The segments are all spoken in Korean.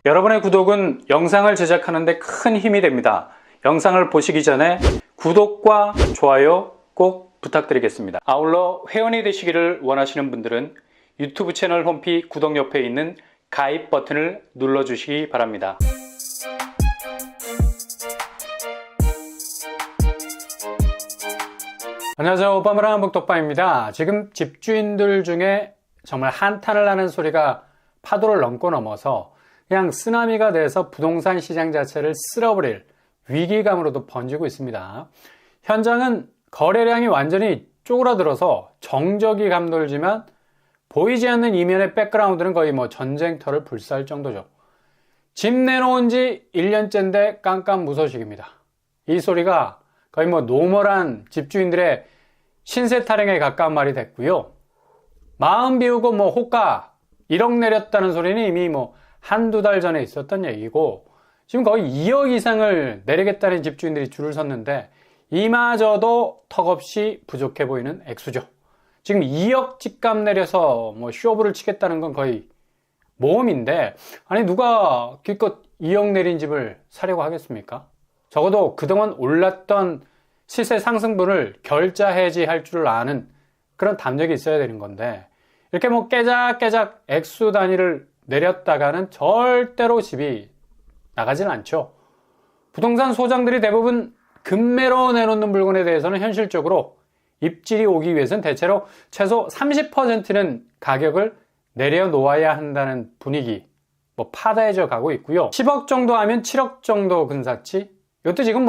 여러분의 구독은 영상을 제작하는 데 큰 힘이 됩니다. 영상을 보시기 전에 구독과 좋아요 꼭 부탁드리겠습니다. 아울러 회원이 되시기를 원하시는 분들은 유튜브 채널 홈피 구독 옆에 있는 가입 버튼을 눌러주시기 바랍니다. 안녕하세요. 오빠무랑 한복독방입니다. 지금 집주인들 중에 정말 한탄을 하는 소리가 파도를 넘어서 그냥 쓰나미가 돼서 부동산 시장 자체를 쓸어버릴 위기감으로도 번지고 있습니다. 현장은 거래량이 완전히 쪼그라들어서 정적이 감돌지만 보이지 않는 이면의 백그라운드는 거의 전쟁터를 불사할 정도죠. 집 내놓은 지 1년째인데 깜깜무소식입니다. 이 소리가 거의 노멀한 집주인들의 신세 타령에 가까운 말이 됐고요. 마음 비우고 호가 1억 내렸다는 소리는 이미 한두 달 전에 있었던 얘기고, 지금 거의 2억 이상을 내리겠다는 집주인들이 줄을 섰는데 이마저도 턱없이 부족해 보이는 액수죠. 지금 2억 집값 내려서 쇼부를 치겠다는 건 거의 모험인데, 아니 누가 기껏 2억 내린 집을 사려고 하겠습니까? 적어도 그동안 올랐던 시세 상승분을 결자 해지할 줄 아는 그런 담력이 있어야 되는 건데, 이렇게 깨작깨작 액수 단위를 내렸다가는 절대로 집이 나가진 않죠. 부동산 소장들이 대부분 급매로 내놓는 물건에 대해서는 현실적으로 입질이 오기 위해서는 대체로 최소 30%는 가격을 내려놓아야 한다는 분위기 파다해져 가고 있고요. 10억 정도 하면 7억 정도 근사치, 이것도 지금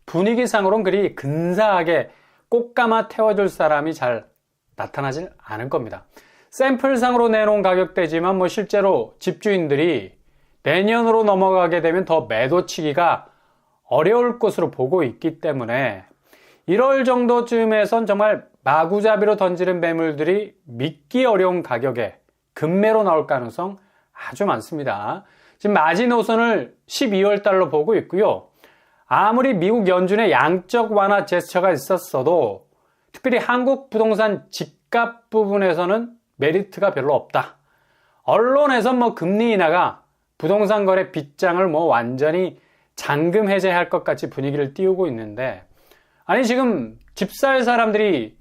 분위기상으로는 그리 근사하게 꽃가마 태워줄 사람이 잘 나타나질 않을 겁니다. 샘플상으로 내놓은 가격대지만 실제로 집주인들이 내년으로 넘어가게 되면 더 매도치기가 어려울 것으로 보고 있기 때문에 1월 정도쯤에선 정말 마구잡이로 던지는 매물들이 믿기 어려운 가격에 급매로 나올 가능성 아주 많습니다. 지금 마지노선을 12월 달로 보고 있고요. 아무리 미국 연준의 양적 완화 제스처가 있었어도 특별히 한국 부동산 집값 부분에서는 메리트가 별로 없다. 언론에서 금리 인하가 부동산 거래 빗장을 완전히 잠금 해제할 것 같이 분위기를 띄우고 있는데, 아니 지금 집 살 사람들이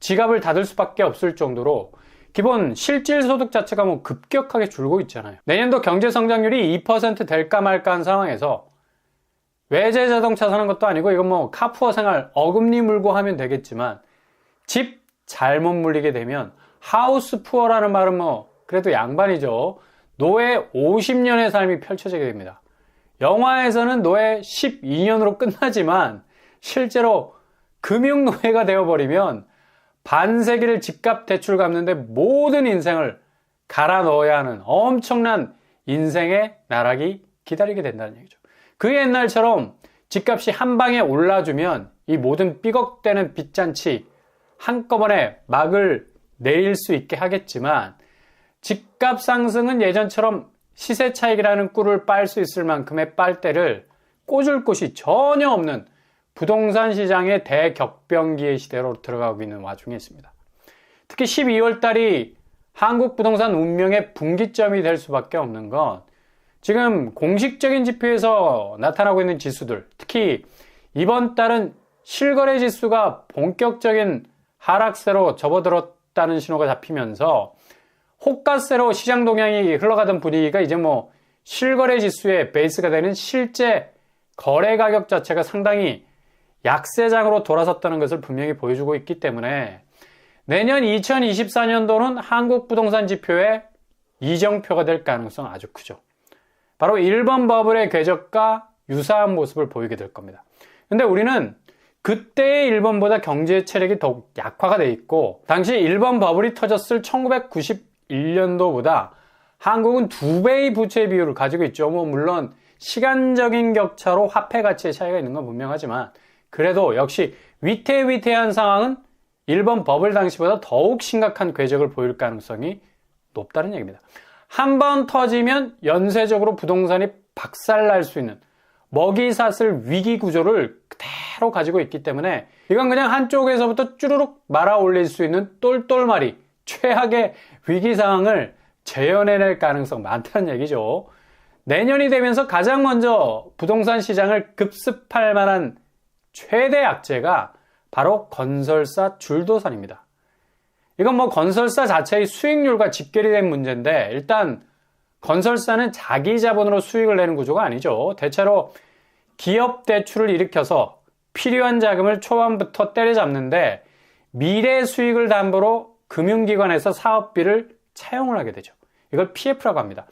지갑을 닫을 수밖에 없을 정도로 기본 실질 소득 자체가 급격하게 줄고 있잖아요. 내년도 경제 성장률이 2% 될까 말까 한 상황에서 외제 자동차 사는 것도 아니고 이건 카푸어 생활 어금니 물고 하면 되겠지만, 집 잘못 물리게 되면 하우스 푸어라는 말은 그래도 양반이죠. 노예 50년의 삶이 펼쳐지게 됩니다. 영화에서는 노예 12년으로 끝나지만 실제로 금융노예가 되어버리면 반세기를 집값 대출 갚는데 모든 인생을 갈아 넣어야 하는 엄청난 인생의 나락이 기다리게 된다는 얘기죠. 그 옛날처럼 집값이 한 방에 올라주면 이 모든 삐걱대는 빚잔치 한꺼번에 막을 내릴 수 있게 하겠지만, 집값 상승은 예전처럼 시세 차익이라는 꿀을 빨 수 있을 만큼의 빨대를 꽂을 곳이 전혀 없는 부동산 시장의 대격변기의 시대로 들어가고 있는 와중에 있습니다. 특히 12월 달이 한국 부동산 운명의 분기점이 될 수밖에 없는 건, 지금 공식적인 지표에서 나타나고 있는 지수들, 특히 이번 달은 실거래 지수가 본격적인 하락세로 접어들었다는 신호가 잡히면서 호가세로 시장 동향이 흘러가던 분위기가 이제 실거래 지수의 베이스가 되는 실제 거래 가격 자체가 상당히 약세장으로 돌아섰다는 것을 분명히 보여주고 있기 때문에 내년 2024년도는 한국 부동산 지표의 이정표가 될 가능성 아주 크죠. 바로 1번 버블의 궤적과 유사한 모습을 보이게 될 겁니다. 근데 우리는 그때의 일본보다 경제 체력이 더욱 약화가 돼 있고, 당시 일본 버블이 터졌을 1991년도보다 한국은 2배의 부채 비율을 가지고 있죠. 물론 시간적인 격차로 화폐 가치의 차이가 있는 건 분명하지만, 그래도 역시 위태위태한 상황은 일본 버블 당시보다 더욱 심각한 궤적을 보일 가능성이 높다는 얘기입니다. 한 번 터지면 연쇄적으로 부동산이 박살날 수 있는 먹이사슬 위기 구조를 그대로 가지고 있기 때문에 이건 그냥 한쪽에서부터 쭈루룩 말아 올릴 수 있는 똘똘마리 최악의 위기 상황을 재현해낼 가능성 많다는 얘기죠. 내년이 되면서 가장 먼저 부동산 시장을 급습할 만한 최대 악재가 바로 건설사 줄도산입니다. 이건 뭐 건설사 자체의 수익률과 직결이 된 문제인데, 일단 건설사는 자기 자본으로 수익을 내는 구조가 아니죠. 대체로 기업 대출을 일으켜서 필요한 자금을 초반부터 때려잡는데, 미래 수익을 담보로 금융기관에서 사업비를 차용을 하게 되죠. 이걸 PF라고 합니다.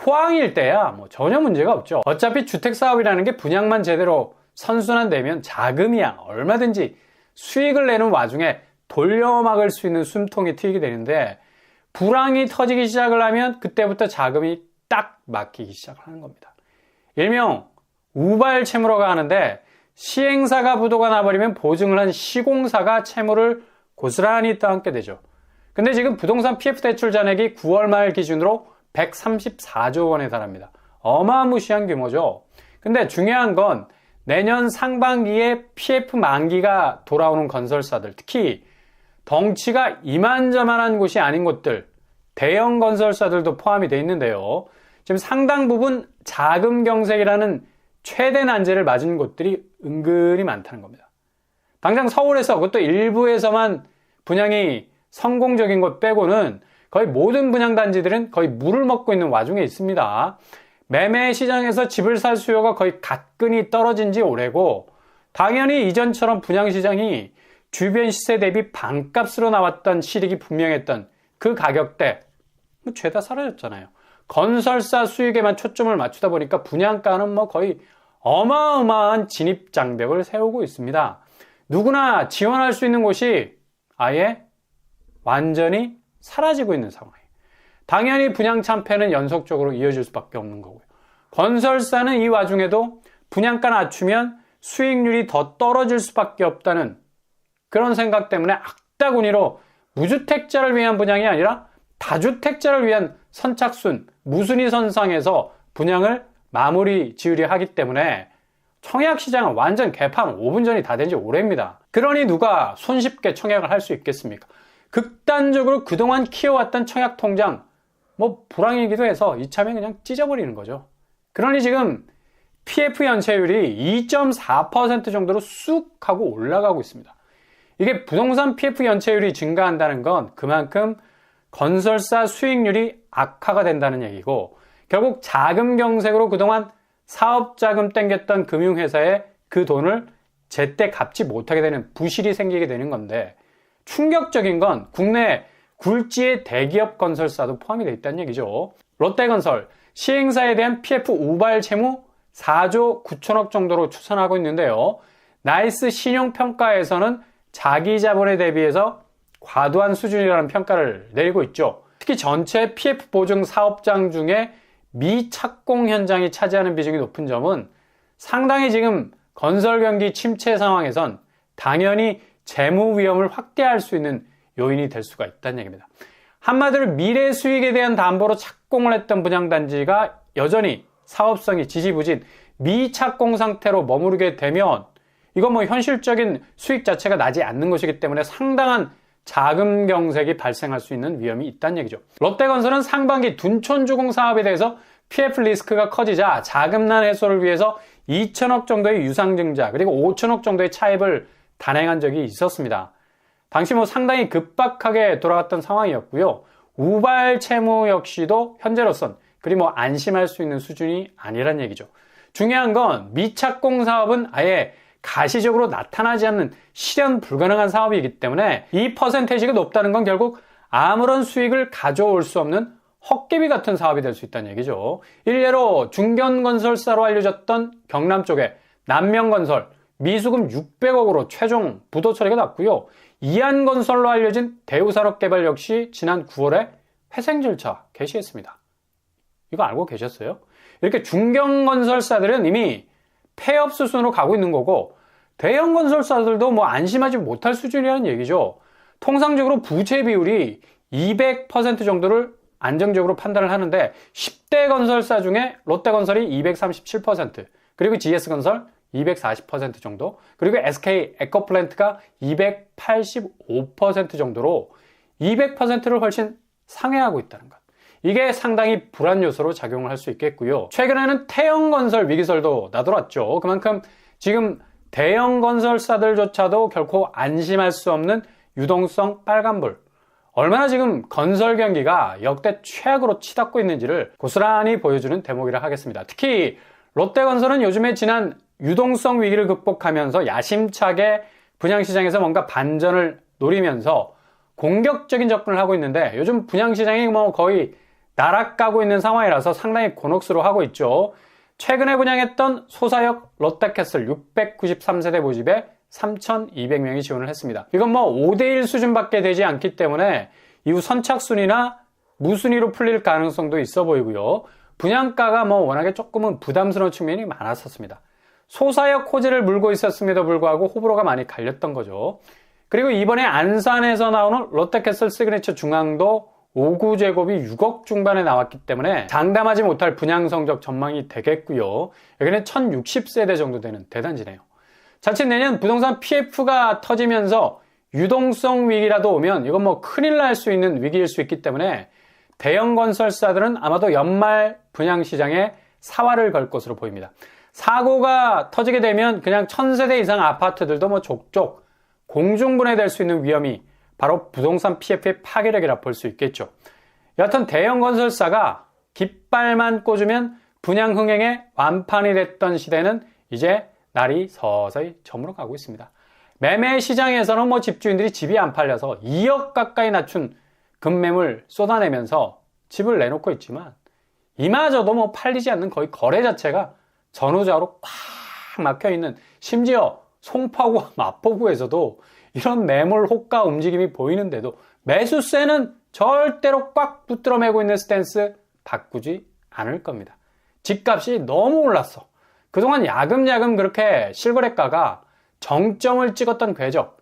호황일 때야 뭐 전혀 문제가 없죠. 어차피 주택사업이라는 게 분양만 제대로 선순환되면 자금이야 얼마든지 수익을 내는 와중에 돌려막을 수 있는 숨통이 트이게 되는데, 불황이 터지기 시작을 하면 그때부터 자금이 딱 막히기 시작을 하는 겁니다. 일명 우발 채무라고 하는데, 시행사가 부도가 나버리면 보증을 한 시공사가 채무를 고스란히 떠안게 되죠. 근데 지금 부동산 PF 대출 잔액이 9월 말 기준으로 134조 원에 달합니다. 어마무시한 규모죠. 근데 중요한 건 내년 상반기에 PF 만기가 돌아오는 건설사들, 특히 덩치가 이만저만한 곳이 아닌 곳들, 대형 건설사들도 포함이 되어 있는데요. 지금 상당 부분 자금 경색이라는 최대 난제를 맞은 곳들이 은근히 많다는 겁니다. 당장 서울에서, 그것도 일부에서만 분양이 성공적인 곳 빼고는 거의 모든 분양단지들은 거의 물을 먹고 있는 와중에 있습니다. 매매 시장에서 집을 살 수요가 거의 가끈히 떨어진 지 오래고, 당연히 이전처럼 분양시장이 주변 시세 대비 반값으로 나왔던 실익이 분명했던 그 가격대 죄다 사라졌잖아요. 건설사 수익에만 초점을 맞추다 보니까 분양가는 뭐 거의 어마어마한 진입장벽을 세우고 있습니다. 누구나 지원할 수 있는 곳이 아예 완전히 사라지고 있는 상황이에요. 당연히 분양 참패는 연속적으로 이어질 수밖에 없는 거고요. 건설사는 이 와중에도 분양가 낮추면 수익률이 더 떨어질 수밖에 없다는 그런 생각 때문에 악다구니로 무주택자를 위한 분양이 아니라 다주택자를 위한 선착순, 무순위 선상에서 분양을 마무리 지으려 하기 때문에 청약시장은 완전 개판 5분 전이 다 된 지 오래입니다. 그러니 누가 손쉽게 청약을 할 수 있겠습니까? 극단적으로 그동안 키워왔던 청약통장 뭐 불황이기도 해서 이참에 그냥 찢어버리는 거죠. 그러니 지금 PF 연체율이 2.4% 정도로 쑥 하고 올라가고 있습니다. 이게 부동산 PF 연체율이 증가한다는 건 그만큼 건설사 수익률이 악화가 된다는 얘기고, 결국 자금 경색으로 그동안 사업자금 땡겼던 금융회사에 그 돈을 제때 갚지 못하게 되는 부실이 생기게 되는 건데, 충격적인 건 국내 굴지의 대기업 건설사도 포함이 되어 있다는 얘기죠. 롯데건설 시행사에 대한 PF 우발 채무 4조 9천억 정도로 추산하고 있는데요. 나이스 신용평가에서는 자기 자본에 대비해서 과도한 수준이라는 평가를 내리고 있죠. 특히 전체 PF 보증 사업장 중에 미착공 현장이 차지하는 비중이 높은 점은 상당히 지금 건설 경기 침체 상황에선 당연히 재무 위험을 확대할 수 있는 요인이 될 수가 있다는 얘기입니다. 한마디로 미래 수익에 대한 담보로 착공을 했던 분양단지가 여전히 사업성이 지지부진 미착공 상태로 머무르게 되면 이건 뭐 현실적인 수익 자체가 나지 않는 것이기 때문에 상당한 자금 경색이 발생할 수 있는 위험이 있다는 얘기죠. 롯데건설은 상반기 둔촌주공 사업에 대해서 PF 리스크가 커지자 자금난 해소를 위해서 2천억 정도의 유상증자 그리고 5천억 정도의 차입을 단행한 적이 있었습니다. 당시 뭐 상당히 급박하게 돌아갔던 상황이었고요. 우발 채무 역시도 현재로선 그리 뭐 안심할 수 있는 수준이 아니란 얘기죠. 중요한 건 미착공 사업은 아예 가시적으로 나타나지 않는 실현 불가능한 사업이기 때문에 이 퍼센테이지가 높다는 건 결국 아무런 수익을 가져올 수 없는 헛개비 같은 사업이 될 수 있다는 얘기죠. 일례로 중견건설사로 알려졌던 경남 쪽에 남명건설 미수금 600억으로 최종 부도 처리가 났고요. 이한건설로 알려진 대우산업개발 역시 지난 9월에 회생 절차 개시했습니다. 이거 알고 계셨어요? 이렇게 중견건설사들은 이미 폐업 수순으로 가고 있는 거고, 대형 건설사들도 뭐 안심하지 못할 수준이라는 얘기죠. 통상적으로 부채 비율이 200% 정도를 안정적으로 판단을 하는데 10대 건설사 중에 롯데건설이 237%, 그리고 GS건설 240% 정도, 그리고 SK 에코플랜트가 285% 정도로 200%를 훨씬 상회하고 있다는 것. 이게 상당히 불안 요소로 작용을 할 수 있겠고요. 최근에는 태형 건설 위기설도 나돌았죠. 그만큼 지금 대형 건설사들조차도 결코 안심할 수 없는 유동성 빨간불, 얼마나 지금 건설 경기가 역대 최악으로 치닫고 있는지를 고스란히 보여주는 대목이라 하겠습니다. 특히 롯데건설은 요즘에 지난 유동성 위기를 극복하면서 야심차게 분양시장에서 뭔가 반전을 노리면서 공격적인 접근을 하고 있는데, 요즘 분양시장이 뭐 거의 나락가고 있는 상황이라서 상당히 곤혹스러워하고 있죠. 최근에 분양했던 소사역 롯데캐슬 693세대 모집에 3,200명이 지원을 했습니다. 이건 뭐 5대1 수준밖에 되지 않기 때문에 이후 선착순위나 무순위로 풀릴 가능성도 있어 보이고요. 분양가가 뭐 워낙에 조금은 부담스러운 측면이 많았었습니다. 소사역 호재를 물고 있었음에도 불구하고 호불호가 많이 갈렸던 거죠. 그리고 이번에 안산에서 나오는 롯데캐슬 시그니처 중앙도 5구제곱이 6억 중반에 나왔기 때문에 장담하지 못할 분양 성적 전망이 되겠고요. 여기는 1060세대 정도 되는 대단지네요. 자칫 내년 부동산 PF가 터지면서 유동성 위기라도 오면 이건 뭐 큰일 날 수 있는 위기일 수 있기 때문에 대형 건설사들은 아마도 연말 분양시장에 사활을 걸 것으로 보입니다. 사고가 터지게 되면 그냥 1000세대 이상 아파트들도 뭐 족족 공중분해될 수 있는 위험이 바로 부동산 PF의 파괴력이라 볼 수 있겠죠. 여하튼 대형 건설사가 깃발만 꽂으면 분양 흥행의 완판이 됐던 시대는 이제 날이 서서히 저물어가고 있습니다. 매매 시장에서는 뭐 집주인들이 집이 안 팔려서 2억 가까이 낮춘 급매물 쏟아내면서 집을 내놓고 있지만, 이마저도 뭐 팔리지 않는 거의 거래 자체가 전후좌우로 꽉 막혀있는, 심지어 송파구와 마포구에서도 이런 매물 호가 움직임이 보이는데도 매수세는 절대로 꽉 붙들어 매고 있는 스탠스 바꾸지 않을 겁니다. 집값이 너무 올랐어. 그동안 야금야금 그렇게 실거래가가 정점을 찍었던 궤적,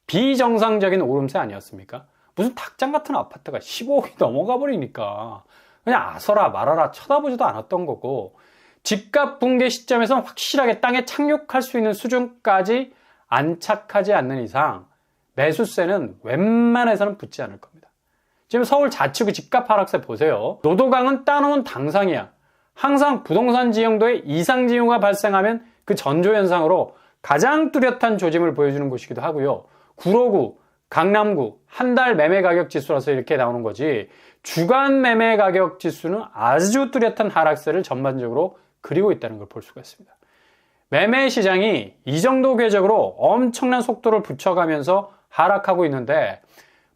비정상적인 오름세 아니었습니까? 무슨 닭장 같은 아파트가 15억이 넘어가 버리니까 그냥 아서라 말아라 쳐다보지도 않았던 거고, 집값 붕괴 시점에서는 확실하게 땅에 착륙할 수 있는 수준까지 안착하지 않는 이상 매수세는 웬만해서는 붙지 않을 겁니다. 지금 서울 자치구 집값 하락세 보세요. 노도강은 따놓은 당상이야. 항상 부동산 지형도에 이상 징후가 발생하면 그 전조현상으로 가장 뚜렷한 조짐을 보여주는 곳이기도 하고요. 구로구, 강남구 한 달 매매 가격 지수라서 이렇게 나오는 거지, 주간 매매 가격 지수는 아주 뚜렷한 하락세를 전반적으로 그리고 있다는 걸 볼 수가 있습니다. 매매 시장이 이 정도 궤적으로 엄청난 속도를 붙여가면서 하락하고 있는데,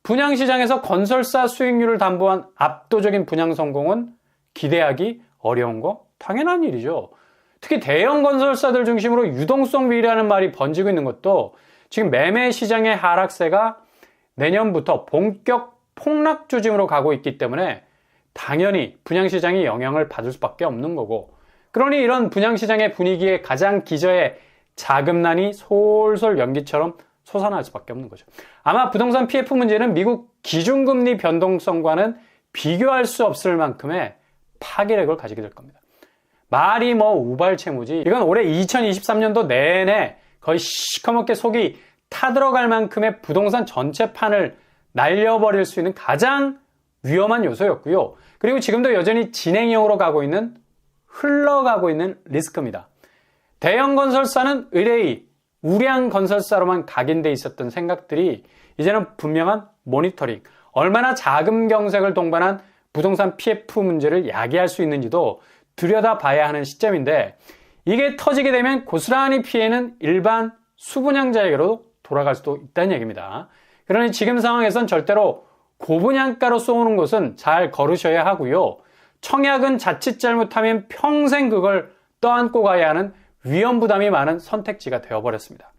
분양시장에서 건설사 수익률을 담보한 압도적인 분양 성공은 기대하기 어려운 거 당연한 일이죠. 특히 대형 건설사들 중심으로 유동성 위기라는 말이 번지고 있는 것도 지금 매매 시장의 하락세가 내년부터 본격 폭락 조짐으로 가고 있기 때문에 당연히 분양시장이 영향을 받을 수밖에 없는 거고, 그러니 이런 분양시장의 분위기에 가장 기저에 자금난이 솔솔 연기처럼 솟아날 수밖에 없는 거죠. 아마 부동산 PF 문제는 미국 기준금리 변동성과는 비교할 수 없을 만큼의 파괴력을 가지게 될 겁니다. 말이 뭐 우발채무지, 이건 올해 2023년도 내내 거의 시커멓게 속이 타들어갈 만큼의 부동산 전체판을 날려버릴 수 있는 가장 위험한 요소였고요. 그리고 지금도 여전히 진행형으로 흘러가고 있는 리스크입니다. 대형 건설사는 의뢰의 우량 건설사로만 각인돼 있었던 생각들이 이제는 분명한 모니터링, 얼마나 자금 경색을 동반한 부동산 PF 문제를 야기할 수 있는지도 들여다봐야 하는 시점인데, 이게 터지게 되면 고스란히 피해는 일반 수분양자에게로 돌아갈 수도 있다는 얘기입니다. 그러니 지금 상황에선 절대로 고분양가로 쏘는 곳은 잘 거르셔야 하고요. 청약은 자칫 잘못하면 평생 그걸 떠안고 가야 하는 위험 부담이 많은 선택지가 되어버렸습니다.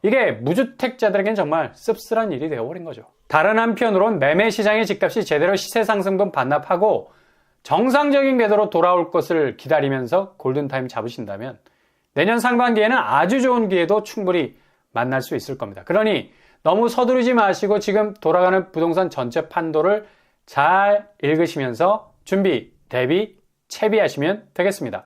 이게 무주택자들에겐 정말 씁쓸한 일이 되어버린 거죠. 다른 한편으론 매매 시장의 집값이 제대로 시세 상승분 반납하고 정상적인 궤도로 돌아올 것을 기다리면서 골든타임 잡으신다면 내년 상반기에는 아주 좋은 기회도 충분히 만날 수 있을 겁니다. 그러니 너무 서두르지 마시고 지금 돌아가는 부동산 전체 판도를 잘 읽으시면서 준비, 대비, 채비하시면 되겠습니다.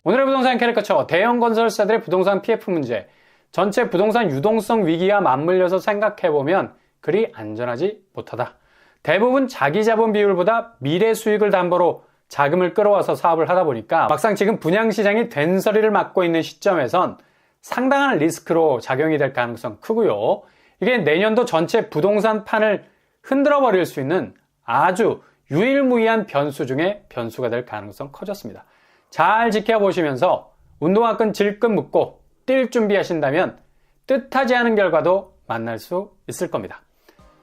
오늘의 부동산 캐릭터처, 대형 건설사들의 부동산 PF 문제, 전체 부동산 유동성 위기와 맞물려서 생각해보면 그리 안전하지 못하다. 대부분 자기 자본 비율보다 미래 수익을 담보로 자금을 끌어와서 사업을 하다 보니까 막상 지금 분양시장이 된서리를 맞고 있는 시점에선 상당한 리스크로 작용이 될 가능성 크고요. 이게 내년도 전체 부동산 판을 흔들어 버릴 수 있는 아주 유일무이한 변수 중에 변수가 될 가능성 커졌습니다. 잘 지켜보시면서 운동화끈 질끈 묶고 뛸 준비하신다면 뜻하지 않은 결과도 만날 수 있을 겁니다.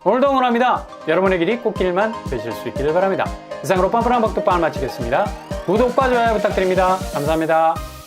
오늘도 응원합니다. 여러분의 길이 꽃길만 되실 수 있기를 바랍니다. 이상으로 뻔뻔한 복덕방을 마치겠습니다. 구독과 좋아요 부탁드립니다. 감사합니다.